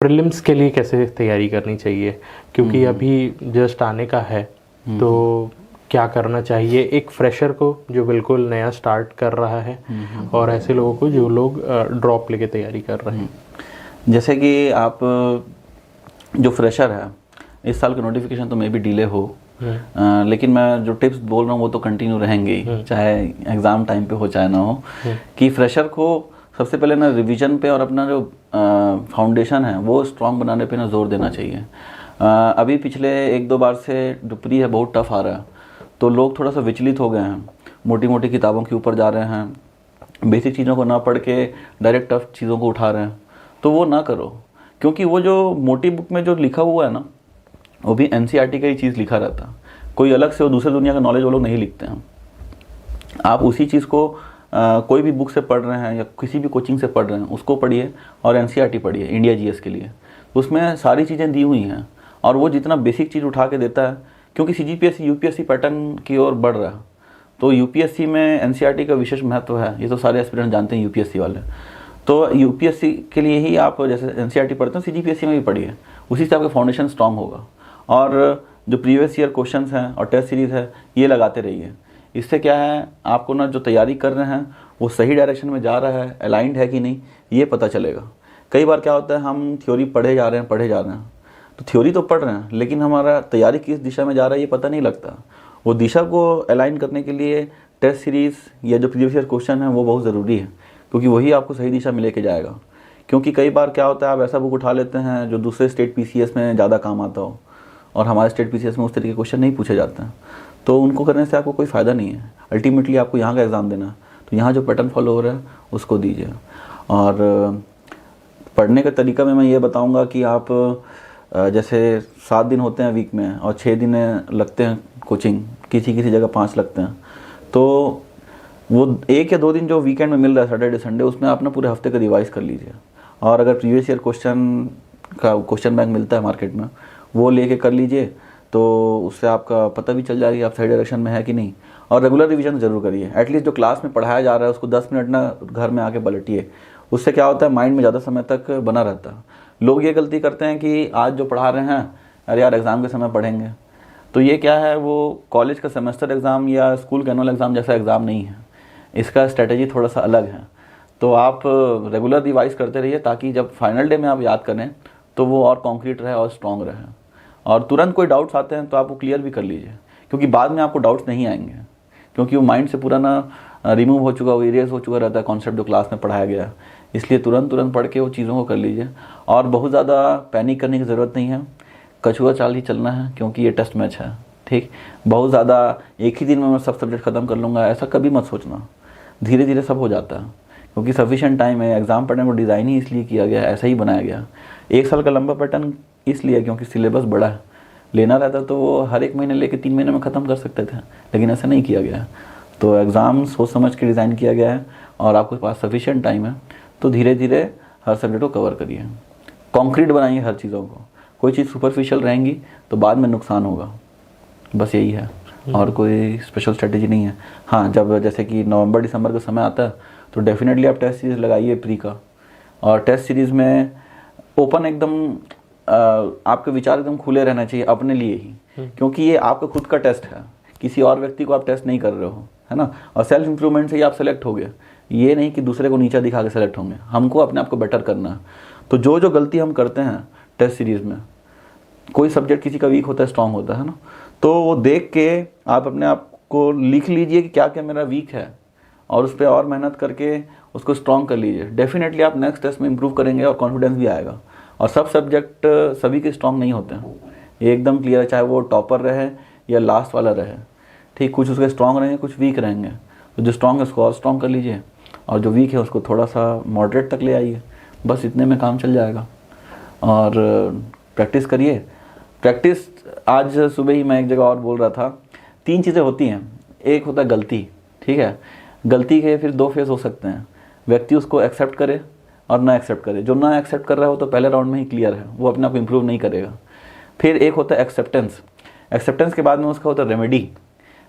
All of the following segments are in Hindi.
प्रीलिम्स के लिए कैसे तैयारी करनी चाहिए, क्योंकि अभी जस्ट आने का है, तो क्या करना चाहिए एक फ्रेशर को जो बिल्कुल नया स्टार्ट कर रहा है और ऐसे लोगों को जो लोग ड्रॉप लेके तैयारी कर रहे हैं? जैसे कि आप जो फ्रेशर है, इस साल का नोटिफिकेशन तो मे भी डिले हो, लेकिन मैं जो टिप्स बोल रहा हूँ वो तो कंटिन्यू रहेंगे ही, चाहे एग्ज़ाम टाइम पे हो चाहे ना हो। कि फ्रेशर को सबसे पहले ना रिवीजन पे और अपना जो फाउंडेशन है वो स्ट्रॉन्ग बनाने पे ना जोर देना चाहिए। अभी पिछले 1-2 बार से जो प्री है बहुत टफ आ रहा है, तो लोग थोड़ा सा विचलित हो गए हैं, मोटी मोटी किताबों के ऊपर जा रहे हैं, बेसिक चीज़ों को ना पढ़ के डायरेक्ट टफ चीज़ों को उठा रहे हैं। तो वो ना करो, क्योंकि वो जो मोटी बुक में जो लिखा हुआ है ना, वो भी एनसीईआरटी का ही चीज़ लिखा रहता है, कोई अलग से वो दूसरे दुनिया का नॉलेज वो लोग नहीं लिखते हैं। आप उसी चीज़ को कोई भी बुक से पढ़ रहे हैं या किसी भी कोचिंग से पढ़ रहे हैं उसको पढ़िए, और एनसीईआरटी पढ़िए इंडिया जीएस के लिए, उसमें सारी चीज़ें दी हुई हैं। और वो जितना बेसिक चीज़ उठा के देता है, क्योंकि सीजीपीएससी यूपीएससी पैटर्न की ओर बढ़ रहा है, तो यूपीएससी में एनसीईआरटी का विशेष महत्व है, ये तो सारे एस्पिरेंट जानते हैं यूपीएससी वाले। तो यूपीएससी के लिए ही आप जैसे एनसीईआरटी पढ़ते हैं सीजीपीएससी में भी पढ़िए, उसी से आपका फाउंडेशन स्ट्रांग होगा। और जो प्रीवियस ईयर क्वेश्चंस हैं और टेस्ट सीरीज़ है ये लगाते रहिए। इससे क्या है, आपको ना जो तैयारी कर रहे हैं वो सही डायरेक्शन में जा रहा है, अलाइंड है कि नहीं, ये पता चलेगा। कई बार क्या होता है, हम थ्योरी पढ़े जा रहे हैं, तो थ्योरी तो पढ़ रहे हैं लेकिन हमारा तैयारी किस दिशा में जा रहा है ये पता नहीं लगता। वो दिशा को अलाइन करने के लिए टेस्ट सीरीज़ या जो प्रीवियस ईयर क्वेश्चन है वो बहुत ज़रूरी है, क्योंकि वही आपको सही दिशा में लेके जाएगा। क्योंकि कई बार क्या होता है, आप ऐसा बुक उठा लेते हैं जो दूसरे स्टेट पीसीएस में ज़्यादा काम आता हो, और हमारे स्टेट पीसीएस में उस तरीके के क्वेश्चन नहीं पूछे जाते हैं, तो उनको करने से आपको कोई फ़ायदा नहीं है। अल्टीमेटली आपको यहाँ का एग्ज़ाम देना है, तो यहाँ जो पैटर्न फॉलो हो रहा है उसको दीजिए। और पढ़ने का तरीका में मैं ये बताऊँगा कि आप जैसे 7 दिन होते हैं वीक में और 6 दिन लगते हैं कोचिंग, किसी किसी जगह 5 लगते हैं, तो वो 1 या 2 दिन जो वीकेंड में मिल रहा है सैटरडे संडे, उसमें आप ना पूरे हफ्ते का रिवाइज़ कर लीजिए। और अगर प्रीवियस ईयर क्वेश्चन बैंक मिलता है मार्केट में, वो लेके कर लीजिए, तो उससे आपका पता भी चल जाएगा कि आप सही डायरेक्शन में है कि नहीं। और रेगुलर रिवीजन ज़रूर करिए, एटलीस्ट जो क्लास में पढ़ाया जा रहा है उसको 10 मिनट ना घर में आके पलटिए। उससे क्या होता है, माइंड में ज़्यादा समय तक बना रहता है। लोग ये गलती करते हैं कि आज जो पढ़ा रहे हैं, अरे यार एग्ज़ाम के समय पढ़ेंगे, तो ये क्या है, वो कॉलेज का सेमेस्टर एग्ज़ाम या स्कूल का एनुअल एग्ज़ाम जैसा एग्ज़ाम नहीं है, इसका स्ट्रेटेजी थोड़ा सा अलग है। तो आप रेगुलर रिवाइज करते रहिए, ताकि जब फाइनल डे में आप याद करें तो वो और कॉन्क्रीट रहे और स्ट्रॉन्ग रहे। और तुरंत कोई डाउट्स आते हैं तो आप वो क्लियर भी कर लीजिए, क्योंकि बाद में आपको डाउट्स नहीं आएंगे, क्योंकि वो माइंड से पूरा ना रिमूव हो चुका, वो इरेज हो चुका रहता है कॉन्सेप्ट जो क्लास में पढ़ाया गया। इसलिए तुरंत पढ़ के वो चीज़ों को कर लीजिए। और बहुत ज़्यादा पैनिक करने की ज़रूरत नहीं है, कछुआ चाल ही चलना है, क्योंकि ये टेस्ट मैच है, ठीक। बहुत ज़्यादा एक ही दिन में मैं सब सब्जेक्ट ख़त्म कर लूँगा, ऐसा कभी मत सोचना। धीरे धीरे सब हो जाता है, क्योंकि सफिशिएंट टाइम है। एग्ज़ाम पढ़ने को डिज़ाइन ही इसलिए किया गया, ऐसा ही बनाया गया। 1 साल का लंबा पैटर्न इसलिए क्योंकि सिलेबस बड़ा है, लेना रहता तो वो हर 1 महीने लेके 3 महीने में ख़त्म कर सकते थे, लेकिन ऐसा नहीं किया गया। तो एग्ज़ाम सोच समझ के डिज़ाइन किया गया है, और आपके पास सफिशिएंट टाइम है, तो धीरे धीरे हर सब्जेक्ट को कवर करिए। कॉन्क्रीट बनाइए हर चीज़ों को, कोई चीज़ सुपरफिशियल रहेंगी तो बाद में नुकसान होगा, बस यही है, और कोई स्पेशल स्ट्रेटेजी नहीं है। हाँ, जब जैसे कि नवंबर दिसंबर का समय आता है तो डेफिनेटली आप टेस्ट सीरीज़ लगाइए प्री का, और टेस्ट सीरीज़ में ओपन एकदम आपके विचार एकदम खुले रहना चाहिए अपने लिए ही, क्योंकि ये आपका खुद का टेस्ट है, किसी और व्यक्ति को आप टेस्ट नहीं कर रहे हो, है ना। और सेल्फ इम्प्रूवमेंट से ही आप सेलेक्ट हो गए, ये नहीं कि दूसरे को नीचा दिखा के सेलेक्ट होंगे। हमको अपने आप को बेटर करना है। तो जो गलती हम करते हैं टेस्ट सीरीज़ में, कोई सब्जेक्ट किसी का वीक होता है स्ट्रांग होता है ना, तो वो देख के आप अपने आप को लिख लीजिए कि क्या क्या मेरा वीक है, और उस पर और मेहनत करके उसको स्ट्रांग कर लीजिए। डेफिनेटली आप नेक्स्ट टेस्ट में इंप्रूव करेंगे और कॉन्फिडेंस भी आएगा। और सब सब्जेक्ट सभी के स्ट्रांग नहीं होते हैं, ये एकदम क्लियर है, चाहे वो टॉपर रहे या लास्ट वाला रहे, ठीक। कुछ उसके स्ट्रांग रहेंगे, कुछ वीक रहेंगे, तो जो स्ट्रांग है उसको और स्ट्रांग कर लीजिए, और जो वीक है उसको थोड़ा सा मॉडरेट तक ले आइए, बस इतने में काम चल जाएगा। और प्रैक्टिस करिए। प्रैक्टिस, आज सुबह ही मैं एक जगह और बोल रहा था, 3 चीज़ें होती हैं। एक होता है गलती, ठीक है। गलती के फिर 2 फेज हो सकते हैं, व्यक्ति उसको एक्सेप्ट करे और ना एक्सेप्ट करे। जो ना एक्सेप्ट कर रहा है वो तो पहले राउंड में ही क्लियर है, वो अपने आप को इम्प्रूव नहीं करेगा। फिर एक होता है एक्सेप्टेंस, एक्सेप्टेंस के बाद में उसका होता है रेमेडी।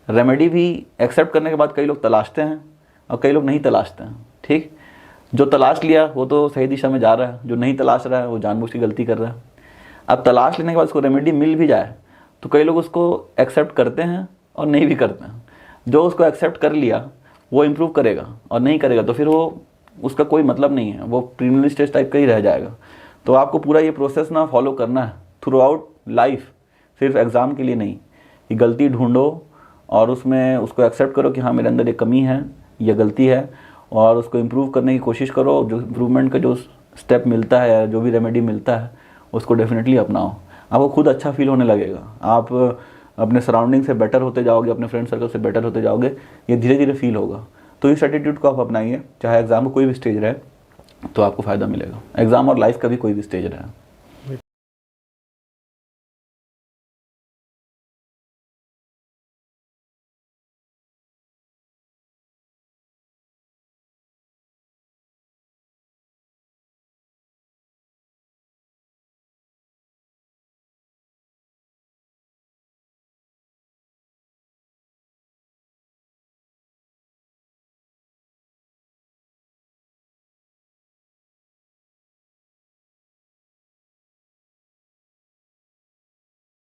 रेमेडी भी एक्सेप्ट करने के बाद कई लोग तलाशते हैं और कई लोग नहीं तलाशते हैं, ठीक। जो तलाश लिया वो तो सही दिशा में जा रहा है, जो नहीं तलाश रहा है वो जानबूझ के गलती कर रहा है। अब तलाश लेने के बाद उसको रेमेडी मिल भी जाए तो कई लोग उसको एक्सेप्ट करते हैं और नहीं भी करते हैं। जो उसको एक्सेप्ट कर लिया वो इम्प्रूव करेगा, और नहीं करेगा तो फिर वो उसका कोई मतलब नहीं है, वो प्रीलिमिनरी स्टेज टाइप का ही रह जाएगा। तो आपको पूरा ये प्रोसेस ना फॉलो करना है थ्रू आउट लाइफ, सिर्फ एग्ज़ाम के लिए नहीं। कि गलती ढूंढो और उसमें उसको एक्सेप्ट करो कि हाँ मेरे अंदर ये कमी है, ये गलती है, और उसको इम्प्रूव करने की कोशिश करो। जो इम्प्रूवमेंट का जो स्टेप मिलता है, जो भी रेमेडी मिलता है, उसको डेफिनेटली अपनाओ। आपको खुद अच्छा फील होने लगेगा, आप अपने सराउंडिंग से बेटर होते जाओगे, अपने फ्रेंड सर्कल से बेटर होते जाओगे, ये धीरे धीरे फील होगा। तो इस एटीट्यूड को आप अपनाइए, चाहे एग्ज़ाम का कोई भी स्टेज रहे तो आपको फ़ायदा मिलेगा। एग्ज़ाम और लाइफ का भी कोई भी स्टेज रहे।